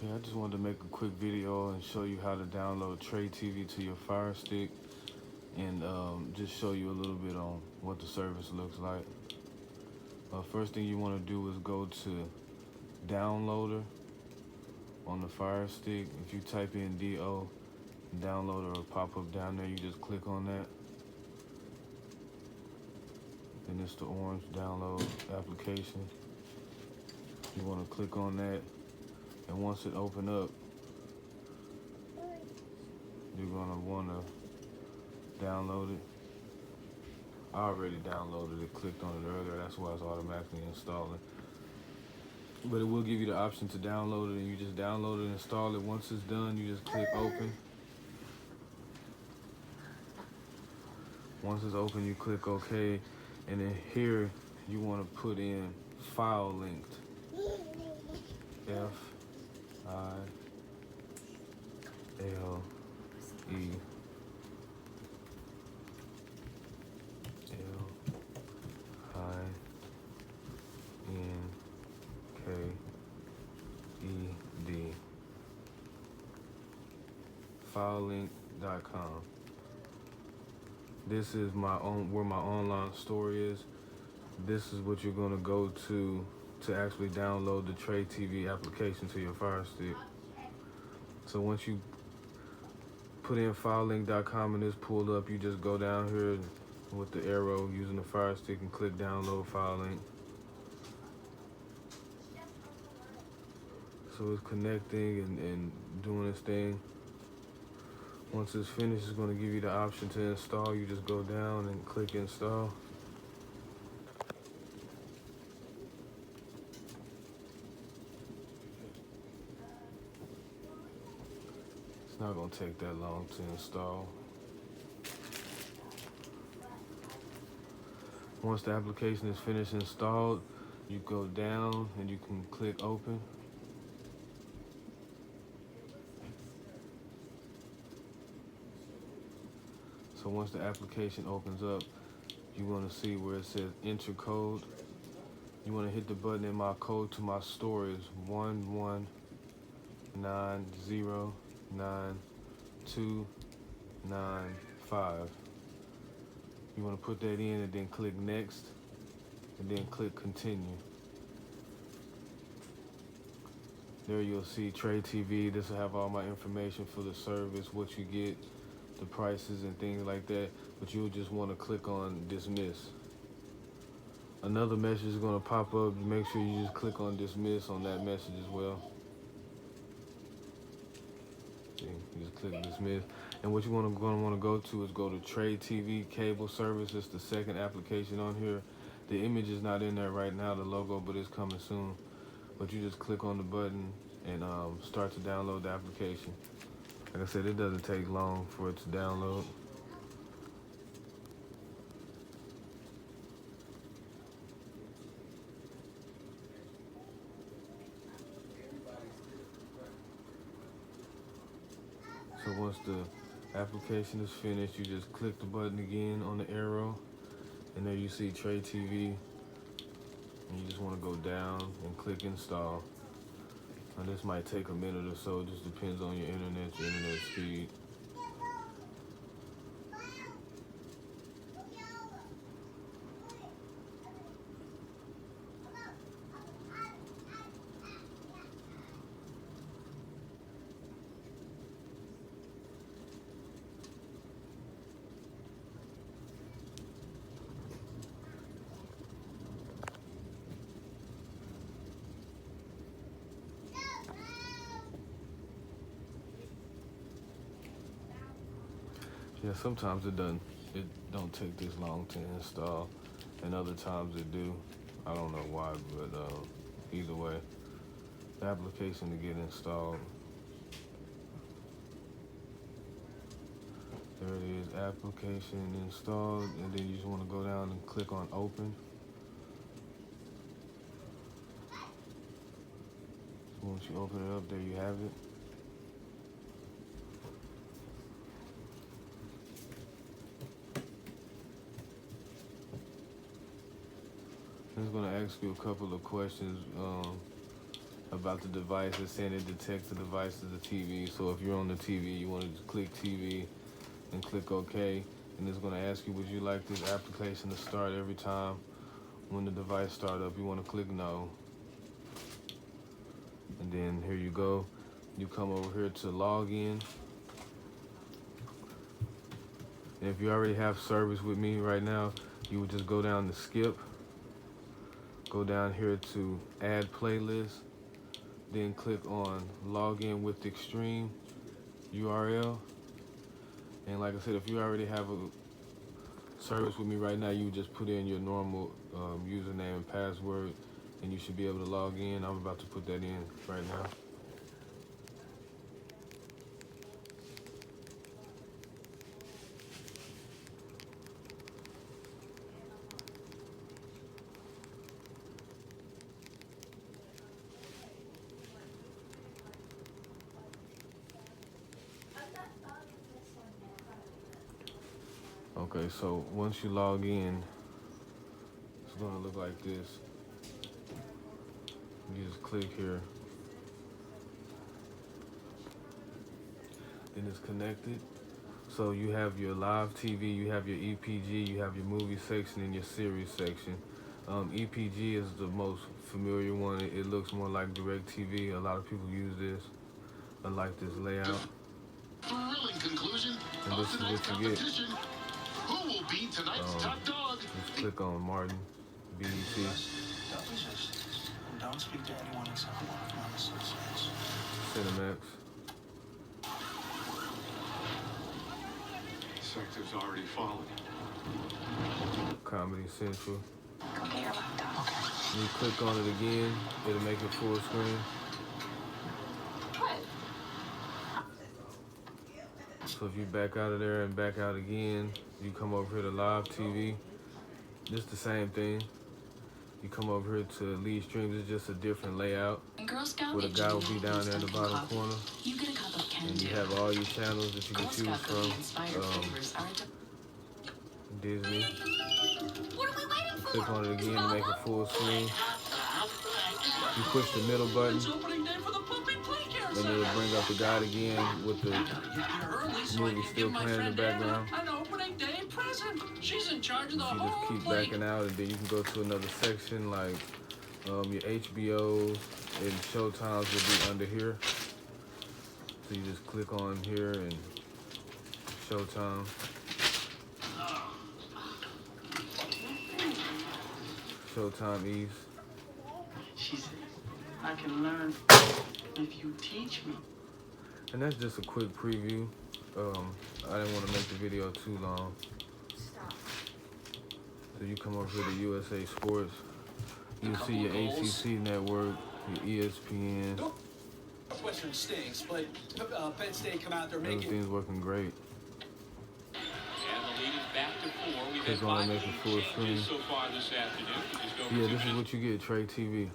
Okay, I just wanted to make a quick video and show you how to download TraeTv to your Fire Stick and just show you a little bit on what the service looks like. First thing you want to do is go to Downloader on the Fire Stick. If you type in DO, Downloader will pop up down there. You just click on that. And it's the orange download application. You want to click on that. And once it opens up, you're gonna want to download it. I already downloaded it, clicked on it earlier. That's why it's automatically installing. But it will give you the option to download it, and you just download it and install it. Once it's done, you just click open. Once it's open, you click OK. And then here, you want to put in file linked. FileLinked. FileLink.com. This is where my online store is. This is what you're gonna go to actually download the TraeTv application to your Fire Stick. So once you put in FileLink.com and it's pulled up, you just go down here with the arrow using the Fire Stick and click download FileLink. So it's connecting and doing its thing. Once it's finished, it's going to give you the option to install. You just go down and click install. It's not going to take that long to install. Once the application is finished installed, you go down and you can click open. So once the application opens up, you want to see where it says enter code. You want to hit the button, and my code to my store is 119099295. You want to put that in and then click next and then click continue. There you'll see TraeTv. This will have all my information for the service, what you get, the prices and things like that, but you'll just want to click on dismiss. Another message is going to pop up. Make sure you just click on dismiss on that message as well. See, you just click dismiss. And what you're going to want to go to is go to TraeTv cable service. It's the second application on here. The image is not in there right now, the logo, but it's coming soon. But you just click on the button and start to download the application. Like I said, it doesn't take long for it to download. So once the application is finished, you just click the button again on the arrow, and there you see TraeTv, and you just want to go down and click install. And this might take a minute or so. It just depends on your internet speed. Yeah, sometimes it don't take this long to install, and other times it do. I don't know why, but either way, the application to get installed. There it is, application installed, and then you just want to go down and click on open. Once you open it up, there you have it. It's going to ask you a couple of questions about the device. It's saying it detects the device as a TV. So if you're on the TV, you want to click TV and click OK. And it's going to ask you, would you like this application to start every time when the device starts up? You want to click no. And then here you go. You come over here to log in. And if you already have service with me right now, you would just go down to skip. Go down here to add playlist. Then click on login with Extreme URL. And like I said, if you already have a service with me right now, you just put in your normal username and password, and you should be able to log in. I'm about to put that in right now. Okay, so once you log in, it's gonna look like this. You just click here. Then it's connected. So you have your live TV, you have your EPG, you have your movie section and your series section. EPG is the most familiar one. It looks more like DirecTV. A lot of people use this. I like this layout. Thrilling conclusion and this is what you get. Who will be tonight's top dog? Just click on Martin, BET. Don't speak to anyone except one of my associates. Cinemax. Sector's already fallen. Comedy Central. Go get your laptop. Okay. You click on it again, it'll make it full screen. So if you back out of there and back out again, you come over here to live TV. It's the same thing. You come over here to lead streams. It's just a different layout. Where the guy will be down there in the bottom corner. You get a cup of And you have all your channels that you can choose from. Disney. What are we waiting for? Click on it again to make it full screen. You push the middle button, and it'll bring up the guide again with the movie still playing in the background. An opening day present. She's in charge of the You just whole keep fleet. backing out, and then you can go to another section like your HBO and Showtimes will be under here. So you just click on here and Showtime. Showtime East. She said, I can learn if you teach me. And that's just a quick preview. I didn't want to make the video too long. So you come over here to USA Sports. You'll see your ACC network, your ESPN. Western stinks, but Penn State come out there making. Everything's working great. And the lead is back to 4. We've Click had on 5 it, make it full screen. so far this afternoon. Yeah, this is what you get, TraeTv.